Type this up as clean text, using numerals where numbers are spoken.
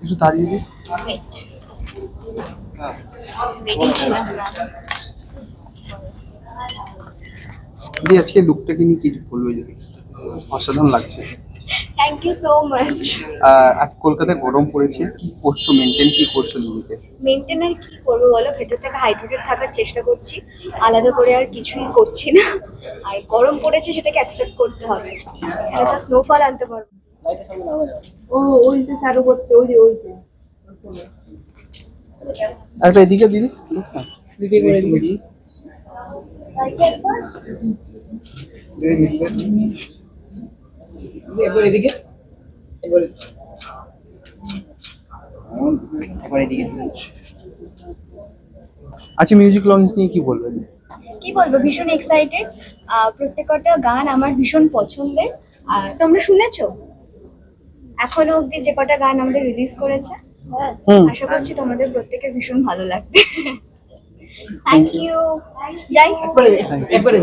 একটু দাঁড়িয়ে দিই। Wait. Ready ছিলাম না। দিদি আজকে লুকটাকে নিয়ে কিছু বলবে যদি? অসাধারণ লাগছে। Thank you so much. আজ কলকাতায় গরম পড়েছে, কি করছো, মেনটেন কি করছো নিজেকে? মেনটেন আর কি করবো বলো, ভেতর থেকে হাইড্রেটেড থাকার চেষ্টা করছি, আলাদা করে আর কিছুই করছি না। আর গরম পড়েছে সেটাকে অ্যাকসেপ্ট করতে হবে। এখানে তো স্নোফল আনতে পারবো না। ও ওই যে চালু করছে, ওই যে একটা এদিকে দিদি, দিদি করে দিই। মিডিয়ে এবার এদিকে, এবার এদিকে। আচ্ছা, মিউজিক লঞ্চ নিয়ে কি বলবেন? কি বলবো, ভীষণ এক্সাইটেড। প্রত্যেকটা গান আমার ভীষণ পছন্দের। আর তোমরা শুনেছো এখনো অবধি যে কটা গান আমাদের রিলিজ করেছে? হ্যাঁ, আশা করছি তোমাদের প্রত্যেকের ভীষণ ভালো লাগবে। Thank you. যাই একবারে